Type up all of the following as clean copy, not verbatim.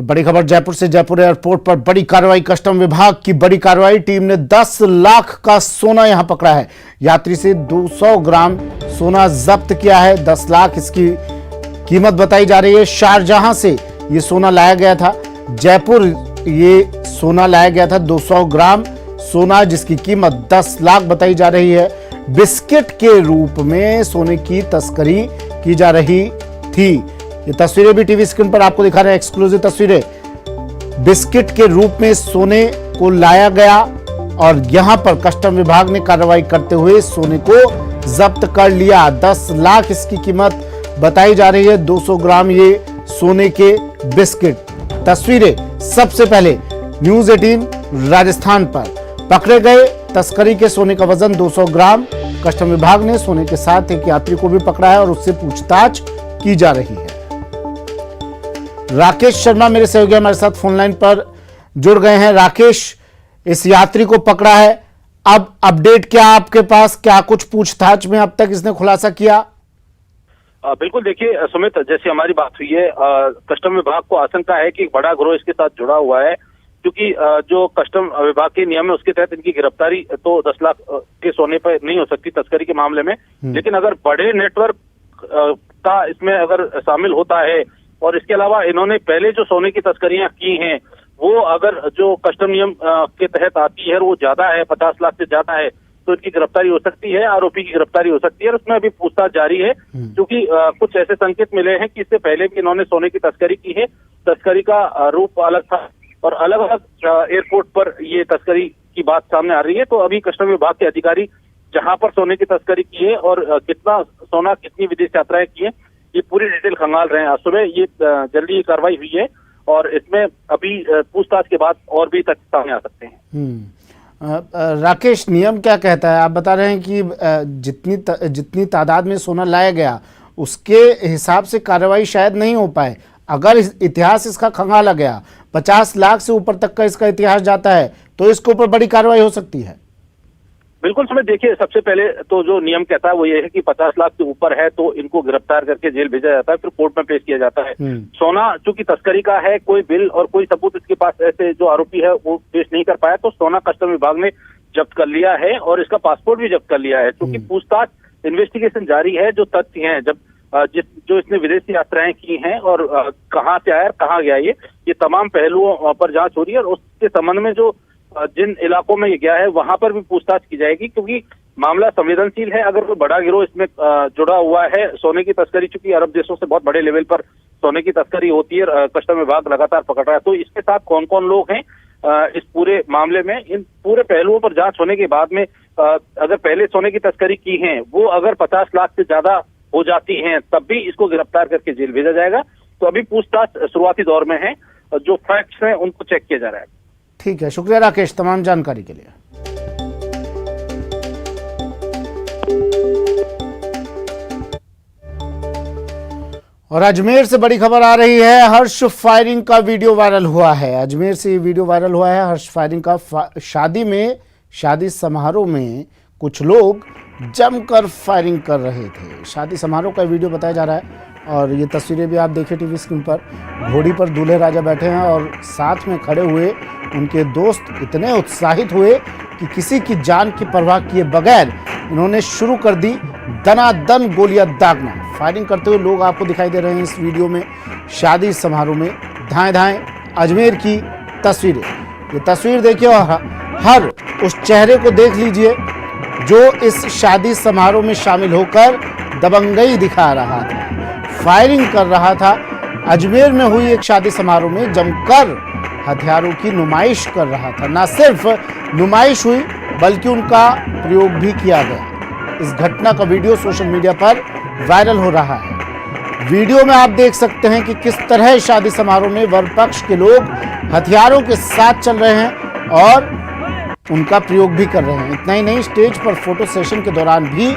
बड़ी खबर जयपुर से। जयपुर एयरपोर्ट पर बड़ी कार्रवाई, कस्टम विभाग की बड़ी कार्रवाई। टीम ने 10 लाख का सोना यहां पकड़ा है। यात्री से 200 ग्राम सोना जब्त किया है। 10 लाख इसकी कीमत बताई जा रही है। शारजहां से ये सोना लाया गया था, जयपुर ये सोना लाया गया था। 200 ग्राम सोना जिसकी कीमत 10 लाख बताई जा रही है। बिस्किट के रूप में सोने की तस्करी की जा रही थी। ये तस्वीरें भी टीवी स्क्रीन पर आपको दिखा रहे हैं, एक्सक्लूसिव तस्वीरें। बिस्किट के रूप में सोने को लाया गया और यहां पर कस्टम विभाग ने कार्रवाई करते हुए सोने को जब्त कर लिया। 10 लाख इसकी कीमत बताई जा रही है। 200 ग्राम ये सोने के बिस्किट। तस्वीरें सबसे पहले न्यूज 18 राजस्थान पर। पकड़े गए तस्करी के सोने का वजन 200 ग्राम। कस्टम विभाग ने सोने के साथ एक यात्री को भी पकड़ा है और उससे पूछताछ की जा रही है। राकेश शर्मा मेरे सहयोगी हमारे साथ फोन लाइन पर जुड़ गए हैं। राकेश, इस यात्री को पकड़ा है, अब अपडेट क्या आपके पास? क्या कुछ पूछताछ में अब तक इसने खुलासा किया? बिल्कुल, देखिए सुमित, जैसे हमारी बात हुई है, कस्टम विभाग को आशंका है कि एक बड़ा गिरोह इसके साथ जुड़ा हुआ है, क्योंकि जो कस्टम विभाग के नियम है उसके तहत इनकी गिरफ्तारी तो 10 लाख के सोने पर नहीं हो सकती तस्करी के मामले में, लेकिन अगर बड़े नेटवर्क का इसमें अगर शामिल होता है और इसके अलावा इन्होंने पहले जो सोने की तस्करियां की हैं वो अगर जो कस्टम नियम के तहत आती है वो ज्यादा है, 50 लाख से ज्यादा है, तो इनकी गिरफ्तारी हो सकती है, आरोपी की गिरफ्तारी हो सकती है। और उसमें अभी पूछताछ जारी है, क्योंकि कुछ ऐसे संकेत मिले हैं कि इससे पहले भी इन्होंने सोने की तस्करी की है। तस्करी का रूप अलग था और अलग अलग एयरपोर्ट पर ये तस्करी की बात सामने आ रही है। तो अभी कस्टम विभाग के अधिकारी जहां पर सोने की तस्करी की है और कितना सोना, कितनी विदेश यात्राएं की है, ये पूरी डिटेल खंगाल रहे हैं। आज सुबह ये जल्दी ये कार्रवाई हुई है और इसमें अभी पूछताछ के बाद और भी तथ्य सामने आ सकते हैं। राकेश, नियम क्या कहता है? आप बता रहे हैं कि जितनी तादाद में सोना लाया गया उसके हिसाब से कार्रवाई शायद नहीं हो पाए। अगर इतिहास इसका खंगाला गया, 50 लाख से ऊपर तक का इसका इतिहास जाता है, तो इसके ऊपर बड़ी कार्रवाई हो सकती है। बिल्कुल समय, देखिए सबसे पहले तो जो नियम कहता है वो ये है कि 50 लाख से ऊपर है तो इनको गिरफ्तार करके जेल भेजा जाता है, फिर कोर्ट में पेश किया जाता है। सोना चूंकि तस्करी का है, कोई बिल और कोई सबूत इसके पास ऐसे जो आरोपी है वो पेश नहीं कर पाया, तो सोना कस्टम विभाग ने जब्त कर लिया है और इसका पासपोर्ट भी जब्त कर लिया है। क्योंकि पूछताछ, इन्वेस्टिगेशन जारी है। जो तथ्य हैं, जो इसने विदेशी यात्राएं की हैं और कहाँ से आया, कहाँ गया, ये तमाम पहलुओं पर जांच हो रही है और उसके संबंध में जो जिन इलाकों में ये गया है वहां पर भी पूछताछ की जाएगी, क्योंकि मामला संवेदनशील है। अगर कोई बड़ा गिरोह इसमें जुड़ा हुआ है सोने की तस्करी, चूंकि अरब देशों से बहुत बड़े लेवल पर सोने की तस्करी होती है, कस्टम विभाग लगातार पकड़ रहा है, तो इसके साथ कौन कौन लोग हैं इस पूरे मामले में, इन पूरे पहलुओं पर जांच होने के बाद में अगर पहले सोने की तस्करी की है वो अगर 50 लाख से ज्यादा हो जाती हैं तब भी इसको गिरफ्तार करके जेल भेजा जाएगा। तो अभी पूछताछ शुरुआती दौर में है, जो फैक्ट्स हैं उनको चेक किया जा रहा है। ठीक है, शुक्रिया राकेश तमाम जानकारी के लिए। और अजमेर से बड़ी खबर आ रही है। हर्ष फायरिंग का वीडियो वायरल हुआ है। अजमेर से ये वीडियो वायरल हुआ है हर्ष फायरिंग का। शादी समारोह में कुछ लोग जमकर फायरिंग कर रहे थे। शादी समारोह का वीडियो बताया जा रहा है और ये तस्वीरें भी आप देखिए टीवी स्क्रीन पर। घोड़ी पर दूल्हे राजा बैठे हैं और साथ में खड़े हुए उनके दोस्त इतने उत्साहित हुए कि किसी की जान की परवाह किए बगैर इन्होंने शुरू कर दी दनादन गोलियां दागना। फायरिंग करते हुए लोग आपको दिखाई दे रहे हैं इस वीडियो में। शादी समारोह में धाएं धाएं अजमेर की तस्वीरें। ये तस्वीर देखिए और हर उस चेहरे को देख लीजिए जो इस शादी समारोह में शामिल होकर दबंगई दिखा रहा था, फायरिंग कर रहा था। अजमेर में हुई एक शादी समारोह में जमकर हथियारों की नुमाइश कर रहा था। न सिर्फ नुमाइश हुई बल्कि उनका प्रयोग भी किया गया। इस घटना का वीडियो सोशल मीडिया पर वायरल हो रहा है। वीडियो में आप देख सकते हैं कि किस तरह शादी समारोह में वर पक्ष के लोग हथियारों के साथ चल रहे हैं और उनका प्रयोग भी कर रहे हैं। इतना ही नहीं, स्टेज पर फोटो सेशन के दौरान भी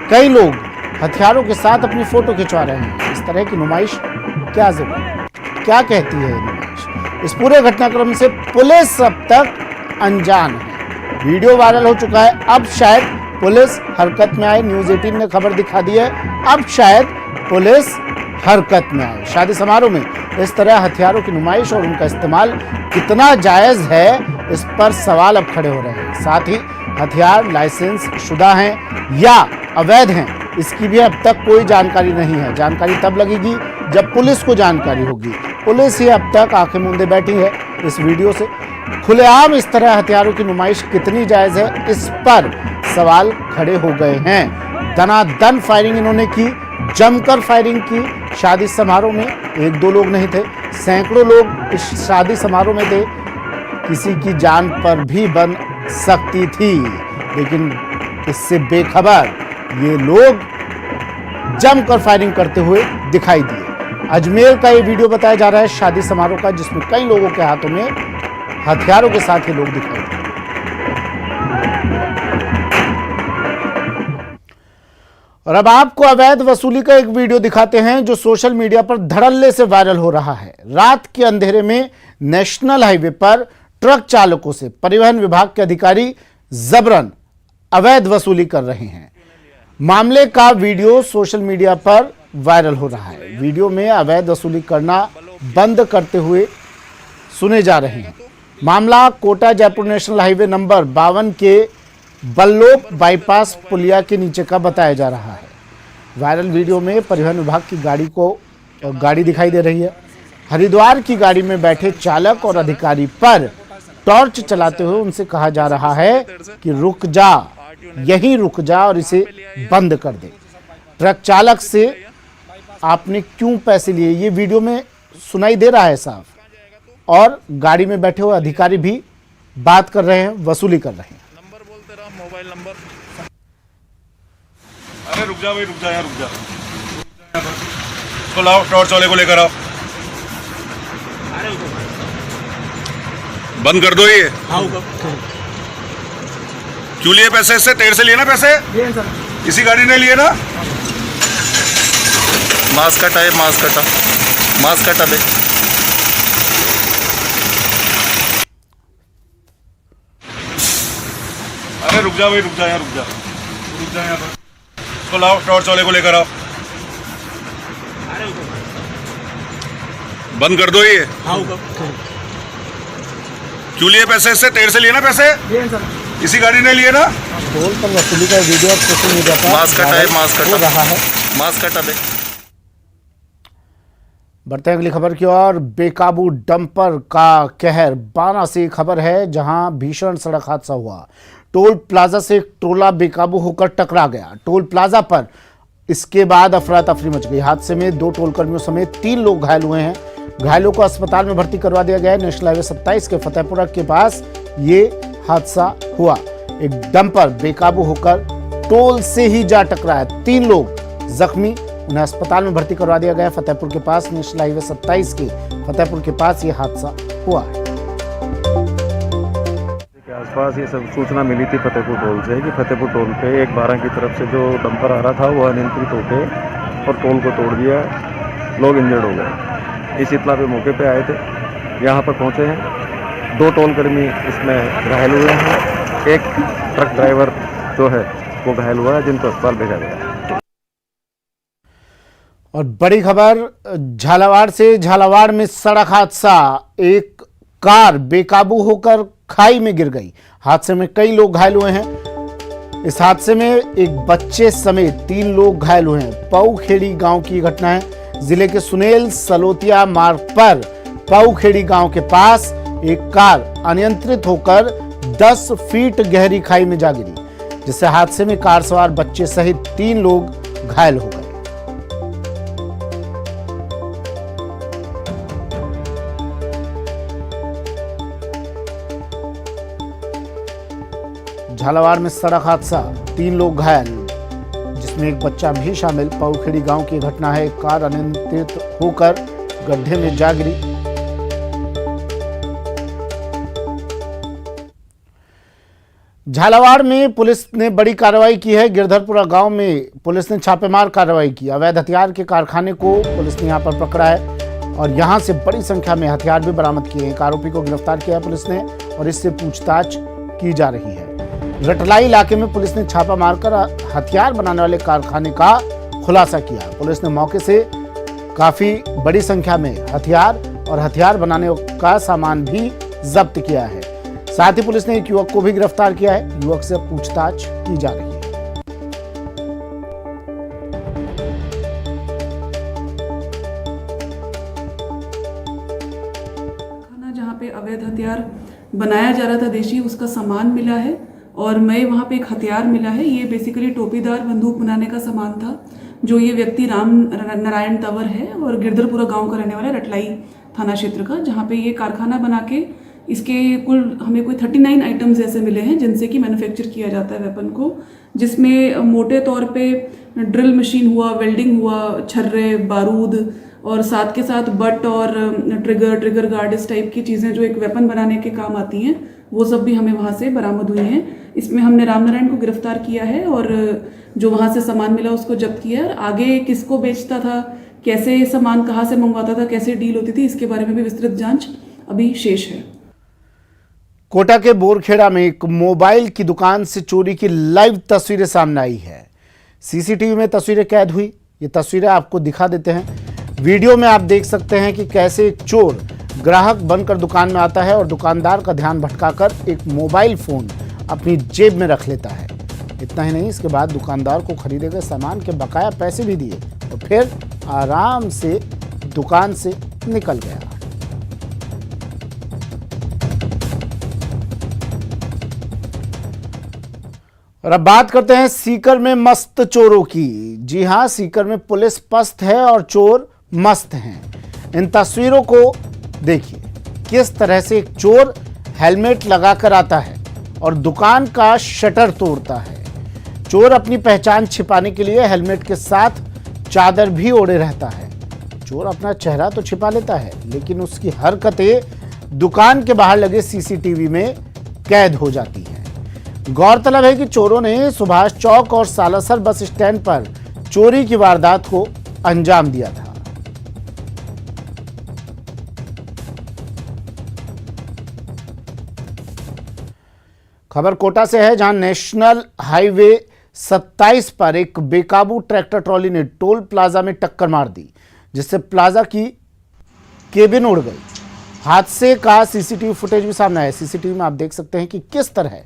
कई लोग हथियारों के साथ अपनी फोटो खिंचवा रहे हैं। इस तरह की नुमाइश क्या जरूरत, क्या कहती है नुमाइश? इस पूरे घटनाक्रम से पुलिस अब तक अनजान है। वीडियो वायरल हो चुका है, अब शायद पुलिस हरकत में आए। न्यूज 18 ने खबर दिखा दी है, अब शायद पुलिस हरकत में आए। शादी समारोह में इस तरह हथियारों की नुमाइश और उनका इस्तेमाल कितना जायज है, इस पर सवाल अब खड़े हो रहे हैं। साथ ही हथियार लाइसेंस शुदा हैं या अवैध हैं, इसकी भी अब तक कोई जानकारी नहीं है। जानकारी तब लगेगी जब पुलिस को जानकारी होगी। पुलिस ही अब तक आंखें मूंदे बैठी है इस वीडियो से। खुलेआम इस तरह हथियारों की नुमाइश कितनी जायज है, इस पर सवाल खड़े हो गए हैं। दनादन फायरिंग इन्होंने की, जमकर फायरिंग की। शादी समारोह में एक दो लोग नहीं थे, सैकड़ों लोग इस शादी समारोह में थे। किसी की जान पर भी बन सकती थी, लेकिन इससे बेखबर ये लोग जमकर फायरिंग करते हुए दिखाई दिए। अजमेर का ये वीडियो बताया जा रहा है शादी समारोह का, जिसमें कई लोगों के हाथों में हथियारों के साथ ये लोग दिखाई दिए। और अब आपको अवैध वसूली का एक वीडियो दिखाते हैं जो सोशल मीडिया पर धड़ल्ले से वायरल हो रहा है। रात के अंधेरे में नेशनल हाईवे पर ट्रक चालकों से परिवहन विभाग के अधिकारी जबरन अवैध वसूली कर रहे हैं। मामले का वीडियो सोशल मीडिया पर वायरल हो रहा है। वीडियो में अवैध वसूली करना बंद करते हुए सुने जा रहे हैं। मामला Kota Jaipur national highway number 52 के बल्लोप बाईपास पुलिया के नीचे का बताया जा रहा है। वायरल वीडियो में परिवहन विभाग की गाड़ी दिखाई दे रही है। हरिद्वार की गाड़ी में बैठे चालक और अधिकारी पर टॉर्च चलाते हुए उनसे कहा जा रहा है कि रुक जा, यहीं रुक जा और इसे बंद कर दे। ट्रक चालक से आपने क्यों पैसे लिए, ये वीडियो में सुनाई दे रहा है साफ। और गाड़ी में बैठे हुए अधिकारी भी बात कर रहे हैं, वसूली कर रहे हैं। नंबर बोलते रहा, मोबाइल नंबर। अरे रुक जा भाई, रुक जा यार, रुक जा। तो लाओ, टॉर्च वाले को लेकर आओ। बंद कर दो ये। क्यों लिए पैसे इससे? तेरे से लिए ना पैसे? इसी गाड़ी ने लिए ना? मास्क हटा, मास्क हटा, मास्क हटा दे। अरे रुक जा भाई, रुक जा यार, रुक जा यार। तो लाओ, टॉर्च वाले को लेकर आओ। बंद कर दो ये। क्यों लिए पैसे इससे? तेरे से लिए ना पैसे? इसी गाड़ी ने लिए ना? टोल पर वसूली का वीडियो सोशल मीडिया पर मास्क हटाए, मास्क हटा रहा है। मास्क हटा दे। बढ़ते हैं अगली खबर की ओर। बेकाबू डंपर का कहर। बाना से खबर है जहां भीषण सड़क हादसा हुआ। टोल प्लाजा से एक ट्रोला बेकाबू होकर टकरा गया। टोल प्लाजा पर इसके बाद अफरा तफरी मच गई। हादसे में 2 टोल कर्मियों समेत 3 लोग घायल हुए हैं। घायलों को अस्पताल में भर्ती करवा दिया गया है। नेशनल हाईवे 27 के फतेहपुरा के पास ये हादसा हुआ। एक डंपर बेकाबू होकर टोल से ही जा टकराया। 3 लोग जख्मी, उन्हें अस्पताल में भर्ती करवा दिया गया। फतेहपुर के पास नेशनल हाईवे 27 के फतेहपुर के पास ये हादसा हुआ है। के आसपास ये सब सूचना मिली थी फतेहपुर टोल से कि फतेहपुर टोल पे एक 12 की तरफ से जो डंपर आ रहा था वो अनियंत्रित होकर और टोल को तोड़ दिया, लोग इंजर्ड हो गए। इस इतला पे मौके पे आए थे, यहाँ पर पहुँचे हैं। 2 टोल कर्मी इसमें घायल हुए हैं। एक ट्रक ड्राइवर जो है वो घायल हुआ है, जिनको अस्पताल भेजा गया है। और बड़ी खबर झालावाड़ से। झालावाड़ में सड़क हादसा। एक कार बेकाबू होकर खाई में गिर गई। हादसे में कई लोग घायल हुए हैं। इस हादसे में एक बच्चे समेत 3 लोग घायल हुए हैं। पाऊखेड़ी गांव की घटना है। जिले के सुनेल सलोतिया मार्ग पर पाऊखेड़ी गांव के पास एक कार अनियंत्रित होकर 10 फीट गहरी खाई में जा गिरी, जिससे हादसे में कार सवार बच्चे सहित 3 लोग घायल हो गए। झालावाड़ में सड़क हादसा, 3 लोग घायल, जिसमें एक बच्चा भी शामिल। पाऊखेड़ी गांव की घटना है। कार अनियंत्रित होकर गड्ढे में जा गिरी। झालावाड़ में पुलिस ने बड़ी कार्रवाई की है। गिरधरपुरा गांव में पुलिस ने छापेमार कार्रवाई की। अवैध हथियार के कारखाने को पुलिस ने यहां पर पकड़ा है और यहां से बड़ी संख्या में हथियार भी बरामद किए हैं। एक आरोपी को गिरफ्तार किया है पुलिस ने और इससे पूछताछ की जा रही है। रटलाई इलाके में पुलिस ने छापा मारकर हथियार बनाने वाले कारखाने का खुलासा किया। पुलिस ने मौके से काफी बड़ी संख्या में हथियार और हथियार बनाने का सामान भी जब्त किया है। साथ ही पुलिस ने एक युवक को भी गिरफ्तार किया है। युवक से पूछताछ की जा रही है। जहाँ पे अवैध हथियार बनाया जा रहा था देशी, उसका सामान मिला है और मैं वहाँ पे एक हथियार मिला है। ये बेसिकली टोपीदार बंदूक बनाने का सामान था, जो ये व्यक्ति राम नारायण तंवर है और गिरधरपुरा गांव का रहने वाला है, रटलाई थाना क्षेत्र का, जहाँ पे ये कारखाना बना के इसके कुल हमें कोई 39 आइटम्स ऐसे मिले हैं जिनसे कि मैन्युफैक्चर किया जाता है वेपन को, जिसमें मोटे तौर पे ड्रिल मशीन हुआ, वेल्डिंग हुआ, छर्रे, बारूद और साथ के साथ बट और ट्रिगर गार्ड, इस टाइप की चीज़ें जो एक वेपन बनाने के काम आती हैं, वो सब भी हमें वहाँ से बरामद हुई हैं। इसमें हमने रामनारायण को गिरफ्तार किया है और जो वहाँ से सामान मिला उसको जब्त किया है। और आगे किसको बेचता था, कैसे सामान कहाँ से मंगवाता था, कैसे डील होती थी, इसके बारे में भी विस्तृत जांच अभी शेष है। कोटा के बोरखेड़ा में एक मोबाइल की दुकान से चोरी की लाइव तस्वीरें सामने आई है। सीसीटीवी में तस्वीरें कैद हुई। ये तस्वीरें आपको दिखा देते हैं। वीडियो में आप देख सकते हैं कि कैसे एक चोर ग्राहक बनकर दुकान में आता है और दुकानदार का ध्यान भटकाकर एक मोबाइल फोन अपनी जेब में रख लेता है। इतना ही नहीं, इसके बाद दुकानदार को खरीदे गए सामान के बकाया पैसे भी दिए और फिर आराम से दुकान से निकल गया। और अब बात करते हैं सीकर में मस्त चोरों की। जी हां, सीकर में पुलिस पस्त है और चोर मस्त हैं। इन तस्वीरों को देखिए, किस तरह से एक चोर हेलमेट लगाकर आता है और दुकान का शटर तोड़ता है। चोर अपनी पहचान छिपाने के लिए हेलमेट के साथ चादर भी ओढ़े रहता है। चोर अपना चेहरा तो छिपा लेता है, लेकिन उसकी हरकतें दुकान के बाहर लगे सीसीटीवी में कैद हो जाती हैं। गौरतलब है कि चोरों ने सुभाष चौक और सालासर बस स्टैंड पर चोरी की वारदात को अंजाम दिया था। खबर कोटा से है, जहां नेशनल हाईवे 27 पर एक बेकाबू ट्रैक्टर ट्रॉली ने टोल प्लाजा में टक्कर मार दी, जिससे प्लाजा की केबिन उड़ गई। हादसे का सीसीटीवी फुटेज भी सामने आया। सीसीटीवी में आप देख सकते हैं कि किस तरह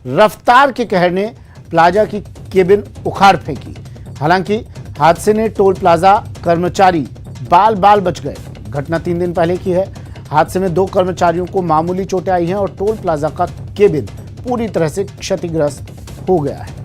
रफ्तार के कहर ने प्लाजा की केबिन उखाड़ फेंकी। हालांकि हादसे ने टोल प्लाजा कर्मचारी बाल बाल बच गए। घटना 3 दिन पहले की है। हादसे में 2 कर्मचारियों को मामूली चोटें आई हैं और टोल प्लाजा का केबिन पूरी तरह से क्षतिग्रस्त हो गया है।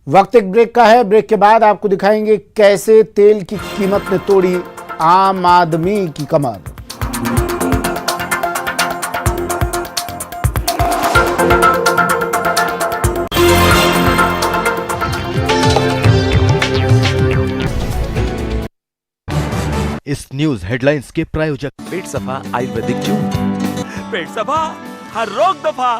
वक्त एक ब्रेक का है। ब्रेक के बाद आपको दिखाएंगे कैसे तेल की कीमत ने तोड़ी आम आदमी की कमर। इस न्यूज हेडलाइंस के प्रायोजक पेट सफा आयुर्वेदिक चूर्ण, पेट सफा हर रोग दफा।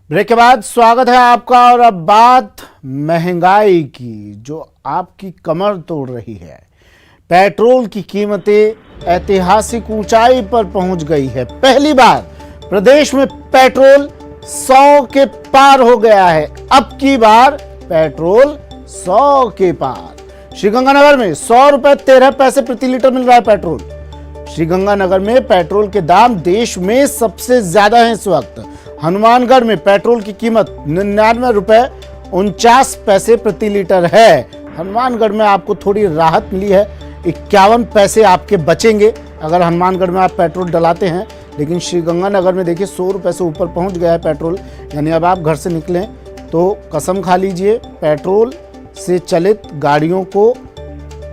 ब्रेक के बाद स्वागत है आपका। और अब बात महंगाई की, जो आपकी कमर तोड़ रही है। पेट्रोल की कीमतें ऐतिहासिक ऊंचाई पर पहुंच गई है। पहली बार प्रदेश में पेट्रोल 100 के पार हो गया है। अब की बार पेट्रोल 100 के पार। श्रीगंगानगर में 100 रुपए 13 पैसे प्रति लीटर मिल रहा है पेट्रोल। श्रीगंगानगर में पेट्रोल के दाम देश में सबसे ज्यादा हैं इस वक्त। हनुमानगढ़ में पेट्रोल की कीमत 99 रुपए 49 पैसे प्रति लीटर है। हनुमानगढ़ में आपको थोड़ी राहत मिली है, 51 पैसे आपके बचेंगे अगर हनुमानगढ़ में आप पेट्रोल डलाते हैं। लेकिन श्रीगंगानगर में देखिए 100 रुपये से ऊपर पहुंच गया है पेट्रोल। यानी अब आप घर से निकलें तो कसम खा लीजिए, पेट्रोल से चलित गाड़ियों को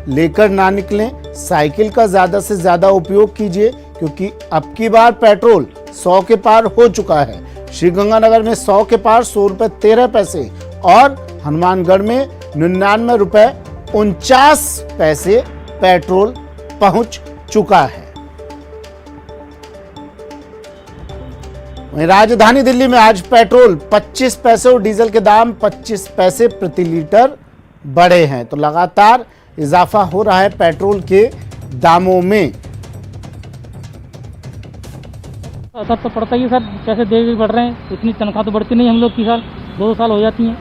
लेकर ना निकलें, साइकिल का ज़्यादा से ज़्यादा उपयोग कीजिए, क्योंकि अब की बार पेट्रोल 100 के पार हो चुका है। श्रीगंगानगर में 100 के पार 100 रुपये 13 पैसे और हनुमानगढ़ में 99 रुपये 49 पैसे पेट्रोल पहुंच चुका है। वहीं राजधानी दिल्ली में आज पेट्रोल 25 पैसे और डीजल के दाम 25 पैसे प्रति लीटर बढ़े हैं। तो लगातार इजाफा हो रहा है पेट्रोल के दामों में। असर तो पड़ता ही है सर, पैसे दे भी बढ़ रहे हैं, इतनी तनख्वाह तो बढ़ती नहीं हम लोग की, साल 2 साल हो जाती हैं,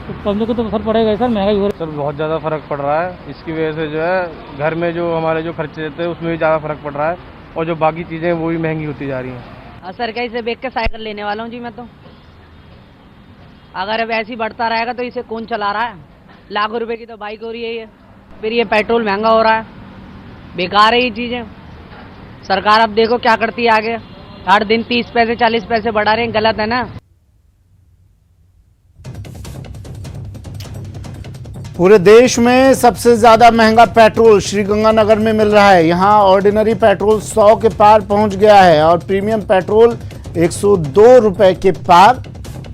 तो पब्लिक को तो असर पड़ेगा ही सर, महंगाई हो रही है। सर बहुत ज़्यादा फ़र्क पड़ रहा है, इसकी वजह से जो है घर में जो हमारे जो खर्चे रहते हैं उसमें भी ज़्यादा फ़र्क पड़ रहा है, और जो बाकी चीज़ें हैं वो भी महंगी होती जा रही हैं। सरकारी से बेच के साइकिल लेने वाला हूँ जी मैं तो। अगर अब ऐसे ही बढ़ता रहेगा तो इसे कौन चला रहा है? लाखों रुपए की तो बाइक हो रही है ये, फिर ये पेट्रोल महंगा हो रहा है, बेकार है ये चीज़ें। सरकार अब देखो क्या करती है आगे, हर दिन 30 पैसे 40 पैसे बढ़ा रहे हैं, गलत है ना। पूरे देश में सबसे ज्यादा महंगा पेट्रोल श्रीगंगानगर में मिल रहा है। यहां ऑर्डिनरी पेट्रोल 100 के पार पहुंच गया है और प्रीमियम पेट्रोल 102 रुपए के पार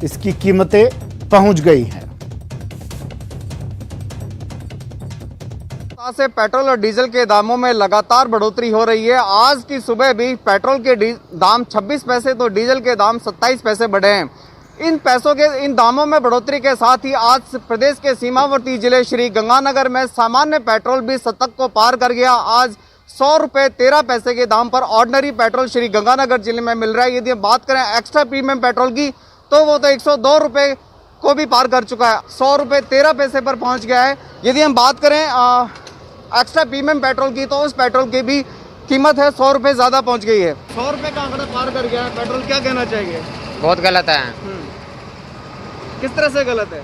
इसकी कीमतें पहुंच गई हैं। से पेट्रोल और डीजल के दामों में लगातार बढ़ोतरी हो रही है। आज की सुबह भी पेट्रोल के दाम 26 पैसे तो डीजल के दाम 27 पैसे बढ़े हैं। इन दामों में बढ़ोतरी के साथ ही आज प्रदेश के सीमावर्ती जिले श्री गंगानगर में सामान्य पेट्रोल भी शतक को पार कर गया। आज 100 रुपये 13 पैसे के दाम पर ऑर्डिनरी पेट्रोल श्री गंगानगर जिले में मिल रहा है। यदि हम बात करें एक्स्ट्रा प्रीमियम पेट्रोल की तो वो तो 102 रुपये को भी पार कर चुका है, 100 रुपये 13 पैसे पर पहुंच गया है। यदि हम बात करें एक्स्ट्रा प्रीमियम पेट्रोल की तो उस पेट्रोल की भी कीमत है 100 रुपये ज़्यादा पहुंच गई है। 100 रुपये का आंकड़ा पार कर गया है पेट्रोल, क्या कहना चाहिए? बहुत गलत है। किस तरह से गलत है?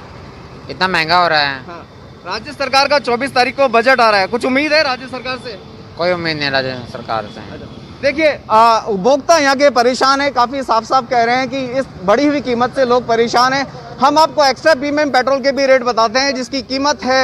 इतना महंगा हो रहा है। हाँ। राज्य सरकार का 24 तारीख को बजट आ रहा है, कुछ उम्मीद है राज्य सरकार से? कोई उम्मीद नहीं राज्य सरकार से। देखिए उपभोक्ता यहाँ के परेशान है, काफ़ी साफ साफ कह रहे हैं कि इस बढ़ी हुई कीमत से लोग परेशान हैं। हम आपको एक्स्ट्रा प्रीमियम पेट्रोल के भी रेट बताते हैं जिसकी कीमत है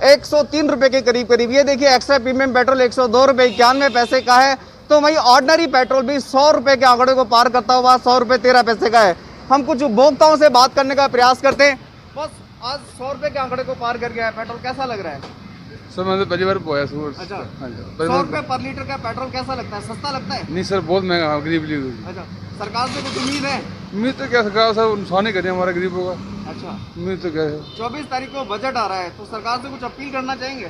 103 रुपये के करीब। ये देखिए एक्स्ट्रा प्रीमियम पेट्रोल 102 रुपये 91 पैसे का है। तो वही ऑर्डिनरी पेट्रोल भी 100 रुपये के आंकड़े को पार करता हुआ 100 रुपये 13 पैसे का है। हम कुछ उपभोक्ताओं से बात करने का प्रयास करते हैं। बस आज 100 रुपये के आंकड़े को पार कर गया है पेट्रोल, कैसा लग रहा है? सर मैं तो पहली बार पोया। अच्छा, 100 रुपये पर लीटर का पेट्रोल कैसा लगता है? सस्ता लगता है? नहीं सर, बहुत महंगा है गरीब लिए। अच्छा, सरकार से कुछ उम्मीद है? उम्मीद तो क्या, सरकार सर नुकसान ही करे हमारा गरीबों का। अच्छा, उम्मीद तो क्या है। 24 तारीख को बजट आ रहा है तो सरकार से कुछ अपील करना चाहेंगे?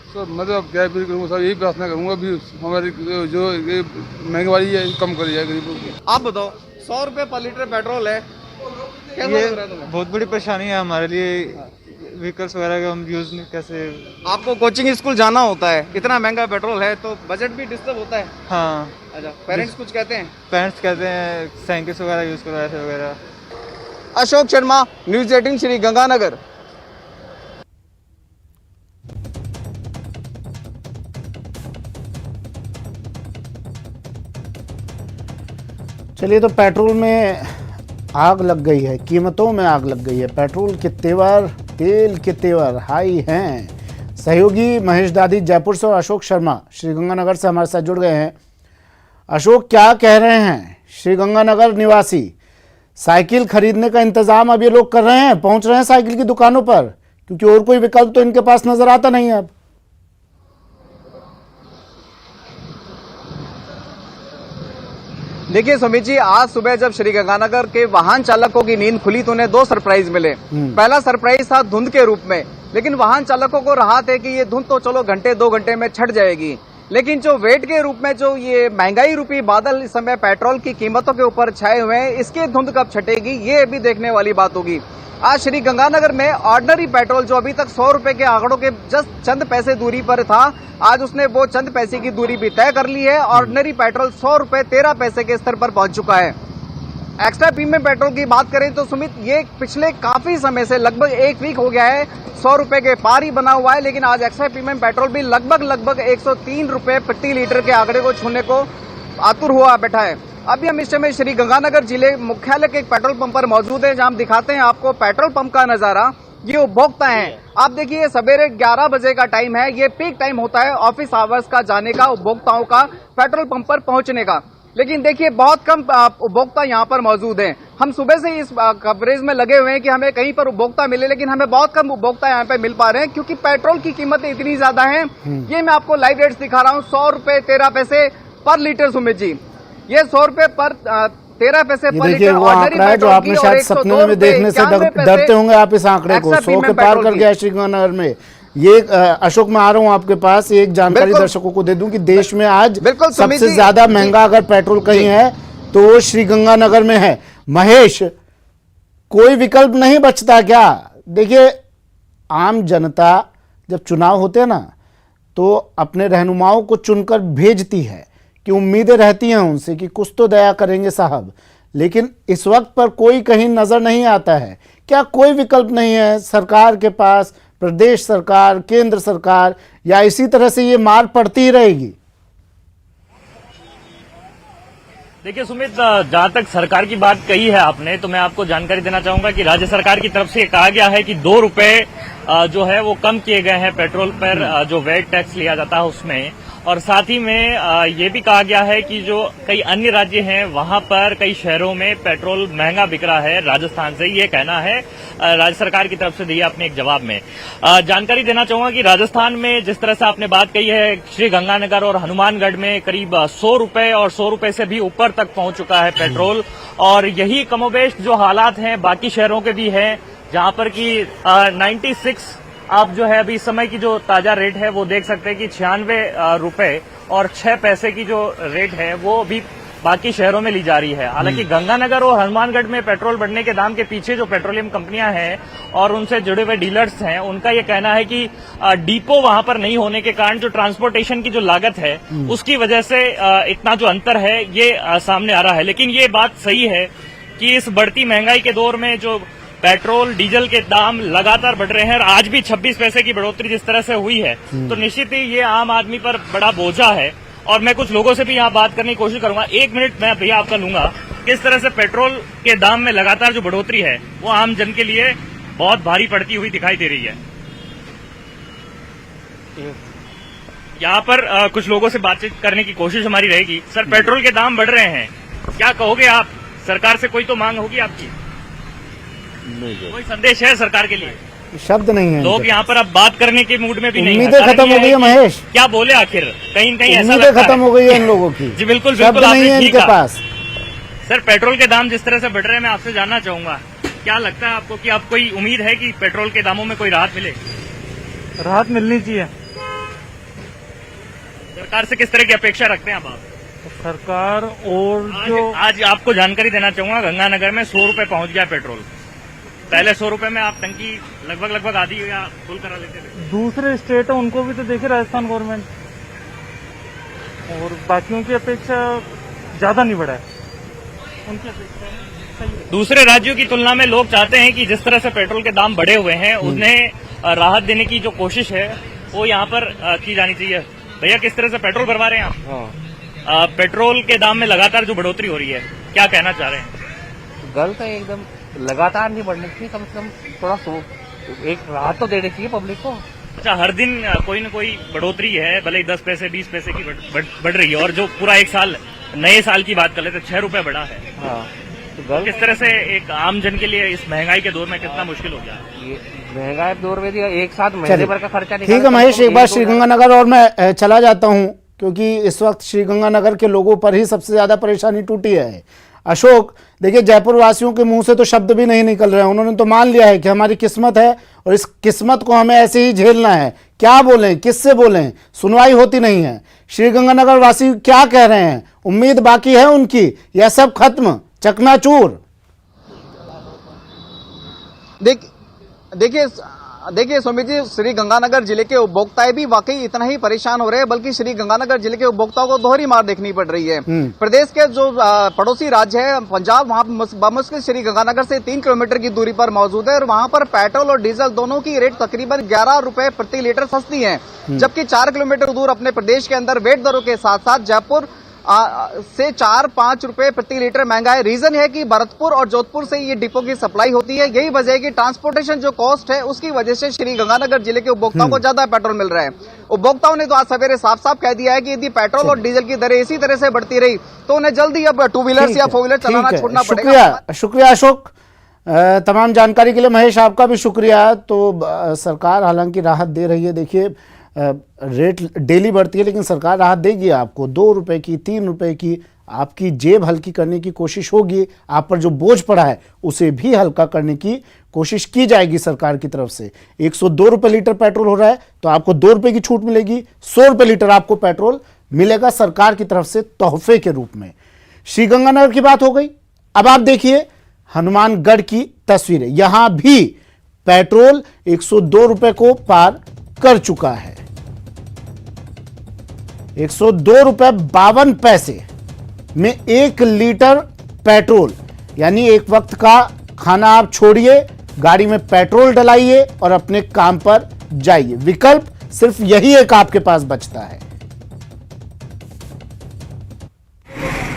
सर मतलब क्या अपील करूँगा सर, यही प्रार्थना करूँगा भी हमारी जो ये महंगाई है कम करी जाए गरीबों की। आप बताओ, 100 रुपये पर लीटर पेट्रोल है, कैसा लग रहा है तुम्हें? बहुत बड़ी परेशानी है हमारे लिए, व्हीकल्स वगैरह का हम यूज़ नहीं कैसे। आपको कोचिंग स्कूल जाना होता है, इतना महंगा पेट्रोल है तो बजट भी डिस्टर्ब होता है। हाँ। अच्छा, पेरेंट्स कुछ कहते हैं? पेरेंट्स कहते हैं साइकिल्स वगैरह यूज़ करो ऐसे वगैरह। अशोक शर्मा, न्यूज़ 18 श्री गंगानगर। चलिए, तो पेट्रोल में आग लग गई है, कीमतों में आग लग गई है। पेट्रोल के तेवर, तेल के तेवर हाई हैं। सहयोगी महेश दादी जयपुर से और अशोक शर्मा श्रीगंगानगर से हमारे साथ जुड़ गए हैं। अशोक, क्या कह रहे हैं श्रीगंगानगर निवासी? साइकिल खरीदने का इंतजाम अब ये लोग कर रहे हैं, पहुंच रहे हैं साइकिल की दुकानों पर, क्योंकि और कोई विकल्प तो इनके पास नजर आता नहीं है अब। देखिए सुमित जी, आज सुबह जब श्री गंगानगर के वाहन चालकों की नींद खुली तो उन्हें 2 सरप्राइज मिले। पहला सरप्राइज था धुंध के रूप में, लेकिन वाहन चालकों को राहत है कि ये धुंध तो चलो घंटे 2 घंटे में छट जाएगी, लेकिन जो वेट के रूप में जो ये महंगाई रूपी बादल इस समय पेट्रोल की कीमतों के ऊपर छाए हुए हैं, इसकी धुंध कब छटेगी ये भी देखने वाली बात होगी। आज श्री गंगानगर में ऑर्डिनरी पेट्रोल जो अभी तक 100 रुपए के आंकड़ों के जस्ट चंद पैसे दूरी पर था, आज उसने वो चंद पैसे की दूरी भी तय कर ली है। ऑर्डिनरी पेट्रोल 100 रुपए 13 पैसे के स्तर पर पहुंच चुका है। एक्स्ट्रा प्रीमियम पेट्रोल की बात करें तो सुमित, ये पिछले काफी समय से लगभग 1 वीक हो गया है 100 रुपए के पार ही बना हुआ है, लेकिन आज एक्स्ट्रा प्रीमियम पेट्रोल भी लगभग 103 रुपए प्रति लीटर के आंकड़े को छूने को आतुर हुआ बैठा है। अभी हम इस समय श्री गंगानगर जिले मुख्यालय के एक पेट्रोल पंप पर मौजूद है, जहां हम दिखाते हैं आपको पेट्रोल पंप का नजारा। ये उपभोक्ता हैं, आप देखिए सवेरे 11 बजे का टाइम है, ये पीक टाइम होता है ऑफिस आवर्स का जाने का, उपभोक्ताओं का पेट्रोल पंप पर पहुंचने का। लेकिन देखिए बहुत कम उपभोक्ता यहाँ पर मौजूद हैं। हम सुबह से इस कवरेज में लगे हुए हैं कि हमें कहीं पर उपभोक्ता मिले, लेकिन हमें बहुत कम उपभोक्ता यहाँ पे मिल पा रहे हैं क्योंकि पेट्रोल की कीमतें इतनी ज्यादा हैं। ये मैं आपको लाइव रेट्स दिखा रहा हूँ, 100 रुपए 13 पैसे पर लीटर सुमित जी, ये 100 रुपए पर 13 पैसे पर देखिए वो आंकड़ा है जो आपने शायद सपने में देखने से डरते होंगे आप इस आंकड़े को। 100 के पार कर गया श्रीगंगानगर में। ये अशोक मैं आ रहा हूं आपके पास, एक जानकारी दर्शकों को दे दूं कि देश में आज सबसे ज्यादा महंगा अगर पेट्रोल कहीं है तो वो श्रीगंगानगर में है। महेश, कोई विकल्प नहीं बचता क्या? देखिए आम जनता जब चुनाव होते हैं ना तो अपने रहनुमाओं को चुनकर भेजती है कि उम्मीदें रहती हैं उनसे कि कुछ तो दया करेंगे साहब, लेकिन इस वक्त पर कोई कहीं नजर नहीं आता है। क्या कोई विकल्प नहीं है सरकार के पास, प्रदेश सरकार, केंद्र सरकार, या इसी तरह से ये मार पड़ती ही रहेगी? देखिए सुमित, जहां तक सरकार की बात कही है आपने, तो मैं आपको जानकारी देना चाहूंगा कि राज्य सरकार की तरफ से कहा गया है कि 2 रुपए जो है वो कम किए गए हैं पेट्रोल पर, जो वेट टैक्स लिया जाता है उसमें। और साथ ही में ये भी कहा गया है कि जो कई अन्य राज्य हैं वहां पर कई शहरों में पेट्रोल महंगा बिक रहा है राजस्थान से, ये कहना है राज्य सरकार की तरफ से दिया अपने एक जवाब में। जानकारी देना चाहूंगा कि राजस्थान में जिस तरह से आपने बात कही है, श्री गंगानगर और हनुमानगढ़ में करीब 100 रुपए और 100 रुपए से भी ऊपर तक पहुंच चुका है पेट्रोल। और यही कमोबेश जो हालात हैं बाकी शहरों के भी हैं, जहां पर कि 96 आप जो है अभी इस समय की जो ताजा रेट है वो देख सकते हैं कि 96 रुपए और 6 पैसे की जो रेट है वो भी बाकी शहरों में ली जा रही है। हालांकि गंगानगर और हनुमानगढ़ में पेट्रोल बढ़ने के दाम के पीछे जो पेट्रोलियम कंपनियां हैं और उनसे जुड़े हुए डीलर्स हैं, उनका ये कहना है कि डिपो वहां पर नहीं होने के कारण जो ट्रांसपोर्टेशन की जो लागत है उसकी वजह से इतना जो अंतर है ये सामने आ रहा है। लेकिन ये बात सही है कि इस बढ़ती महंगाई के दौर में जो पेट्रोल डीजल के दाम लगातार बढ़ रहे हैं और आज भी 26 पैसे की बढ़ोतरी जिस तरह से हुई है, तो निश्चित ही ये आम आदमी पर बड़ा बोझा है। और मैं कुछ लोगों से भी यहाँ बात करने की कोशिश करूंगा। 1 मिनट मैं भैया आपका लूंगा। किस तरह से पेट्रोल के दाम में लगातार जो बढ़ोतरी है वो आम जन के लिए बहुत भारी पड़ती हुई दिखाई दे रही है। यहाँ पर कुछ लोगों से बातचीत करने की कोशिश हमारी रहेगी। सर, पेट्रोल के दाम बढ़ रहे हैं, क्या कहोगे आप? सरकार से कोई तो मांग होगी आपकी? नहीं, कोई संदेश है सरकार के लिए? शब्द नहीं है। लोग यहाँ पर अब बात करने के मूड में भी नहीं है। उम्मीदें खत्म हो गई है महेश। क्या बोले आखिर? कहीं न कहीं ऐसा उम्मीदें खत्म हो गई है इन लोगों की। जी बिल्कुल, शब्द नहीं है इनके पास। सर, पेट्रोल के दाम जिस तरह से बढ़ रहे हैं, मैं आपसे जानना चाहूंगा क्या लगता है आपको कि आप कोई उम्मीद है कि पेट्रोल के दामों में कोई राहत मिले? राहत मिलनी चाहिए। सरकार से किस तरह की अपेक्षा रखते हैं आप? सरकार और जो आज आपको जानकारी देना चाहूंगा, गंगानगर में 100 रुपए पहुंच गया पेट्रोल। पहले 100 रुपए में आप टंकी लगभग आधी या फुल करा लेते थे। दूसरे स्टेट है उनको भी तो देखे राजस्थान गवर्नमेंट, और बाकियों की अपेक्षा ज्यादा नहीं बढ़ा है, उनकी अपेक्षा सही है। दूसरे राज्यों की तुलना में लोग चाहते हैं कि जिस तरह से पेट्रोल के दाम बढ़े हुए हैं उन्हें राहत देने की जो कोशिश है वो यहाँ पर की जानी चाहिए। भैया, किस तरह से पेट्रोल भरवा रहे हैं आप? पेट्रोल के दाम में लगातार जो बढ़ोतरी हो रही है, क्या कहना चाह रहे हैं? गलत है एकदम, लगातार नहीं बढ़नी चाहिए, कम से कम थोड़ा एक राहत तो देनी चाहिए पब्लिक को। अच्छा, हर दिन कोई न कोई बढ़ोतरी है, भले ही 10 पैसे 20 पैसे की बढ़ रही है, और जो पूरा एक साल नए साल की बात कर ले तो 6 रुपए बढ़ा है। हाँ, तो किस तरह से एक आम जन के लिए इस महंगाई के दौर में कितना मुश्किल हो गया? ये महंगाई दौर में एक साथ महीने भर का खर्चा ठीक है महेश, एक बार श्रीगंगानगर और मैं चला जाता हूँ क्योंकि इस वक्त श्रीगंगानगर के लोगों पर ही सबसे ज्यादा परेशानी टूटी है। अशोक, देखिए जयपुर वासियों के मुंह से तो शब्द भी नहीं निकल रहे हैं, उन्होंने तो मान लिया है कि हमारी किस्मत है और इस किस्मत को हमें ऐसे ही झेलना है। क्या बोलें, किससे बोलें, सुनवाई होती नहीं है। श्रीगंगानगर वासी क्या कह रहे हैं? उम्मीद बाकी है उनकी या सब खत्म, चकनाचूर? देखिए सुमित जी, श्री गंगानगर जिले के उपभोक्ता भी वाकई इतना ही परेशान हो रहे हैं, बल्कि श्री गंगानगर जिले के उपभोक्ताओं को दोहरी मार देखनी पड़ रही है। प्रदेश के जो पड़ोसी राज्य है पंजाब, वहां बमुश्किल श्री गंगानगर से 3 किलोमीटर की दूरी पर मौजूद है और वहां पर पेट्रोल और डीजल दोनों की रेट तकरीबन 11 रुपए प्रति लीटर सस्ती है, जबकि 4 किलोमीटर दूर अपने प्रदेश के अंदर वेट दरों के साथ साथ जयपुर से 4-5 रुपए प्रति लीटर महंगा है। रीजन है कि भरतपुर और जोधपुर से ये डिपो की सप्लाई होती है। यही वजह है कि ट्रांसपोर्टेशन जो कॉस्ट है उसकी वजह से श्री गंगानगर जिले के उपभोक्ताओं को ज्यादा पेट्रोल मिल रहा है। उपभोक्ताओं ने तो आज सवेरे साफ साफ कह दिया है कि यदि पेट्रोल और डीजल की दरें इसी तरह से बढ़ती रही तो उन्हें जल्दी अब 2 व्हीलर या 4 व्हीलर चलाना छोड़ना पड़ेगा। शुक्रिया अशोक, तमाम जानकारी के लिए। महेश, आपका भी शुक्रिया। तो सरकार हालांकि राहत दे रही है। देखिए, रेट डेली बढ़ती है लेकिन सरकार राहत देगी आपको। 2 रुपए की, 3 रुपए की, आपकी जेब हल्की करने की कोशिश होगी। आप पर जो बोझ पड़ा है उसे भी हल्का करने की कोशिश की जाएगी सरकार की तरफ से। 102 रुपए लीटर पेट्रोल हो रहा है तो आपको 2 रुपए की छूट मिलेगी। 100 रुपए लीटर आपको पेट्रोल मिलेगा सरकार की तरफ से तोहफे के रूप में। श्रीगंगानगर की बात हो गई। अब आप देखिए हनुमानगढ़ की तस्वीरें। यहां भी पेट्रोल 102 रुपए को पार कर चुका है। 102 रुपए 52 पैसे में 1 लीटर पेट्रोल, यानी एक वक्त का खाना आप छोड़िए, गाड़ी में पेट्रोल डलाइए और अपने काम पर जाइए। विकल्प सिर्फ यही एक आपके पास बचता है।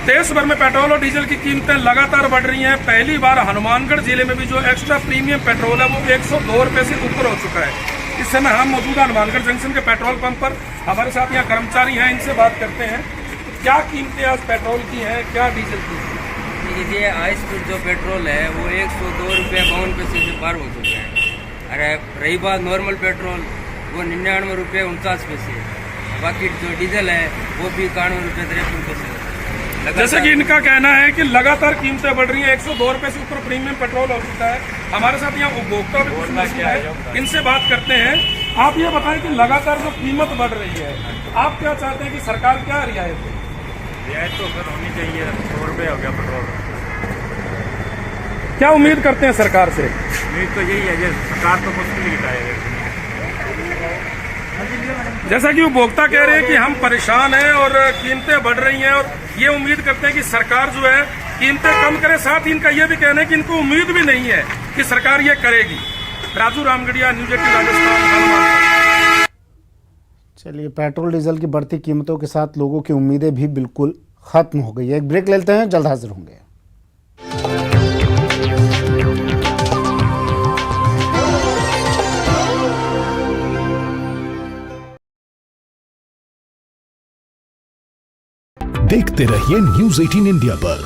देश भर में पेट्रोल और डीजल की कीमतें लगातार बढ़ रही हैं। पहली बार हनुमानगढ़ जिले में भी जो एक्स्ट्रा प्रीमियम पेट्रोल है वो 102 रुपए से ऊपर हो चुका है। इस समय हम मौजूद हनुमानगढ़ जंक्शन के पेट्रोल पंप पर। हमारे साथ यहाँ कर्मचारी हैं, इनसे बात करते हैं। क्या कीमतें आज पेट्रोल की हैं, क्या डीजल की? ये हाई स्पीड जो पेट्रोल है वो 102 रुपये 52 पैसे से पार हो चुके हैं। अरे रही बात नॉर्मल पेट्रोल, वो 99 रुपये 49 पैसे। बाकी जो डीजल है वो भी 91 रुपये 53 पैसे। जैसे कि इनका कहना है कि लगातार कीमतें बढ़ रही हैं। 102 रुपये से ऊपर प्रीमियम पेट्रोल हो चुका है। हमारे साथ यहाँ उपभोक्ता भी कुछ मौजूद है, इनसे बात करते हैं। आप ये बताएं कि लगातार जो कीमत बढ़ रही है, आप क्या चाहते हैं कि सरकार क्या रियायत दे? रियायत तो सर होनी चाहिए। 100 रुपये हो गया पेट्रोल। क्या उम्मीद करते हैं सरकार से? उम्मीद तो यही है, सरकार तो मुश्किल ही है। जैसा कि उपभोक्ता कह रहे हैं कि हम परेशान हैं और कीमतें बढ़ रही हैं और ये उम्मीद करते हैं कि सरकार जो है कीमतें कम करे। साथ ही इनका ये भी कहना है कि इनको उम्मीद भी नहीं है कि सरकार ये करेगी। राजू रामगढ़िया, न्यूज 18 राजस्थान। चलिए, पेट्रोल डीजल की बढ़ती कीमतों के साथ लोगों की उम्मीदें भी बिल्कुल खत्म हो गई है। एक ब्रेक लेते हैं, जल्द हाजिर होंगे। देखते रहिए न्यूज़ 18 इंडिया पर।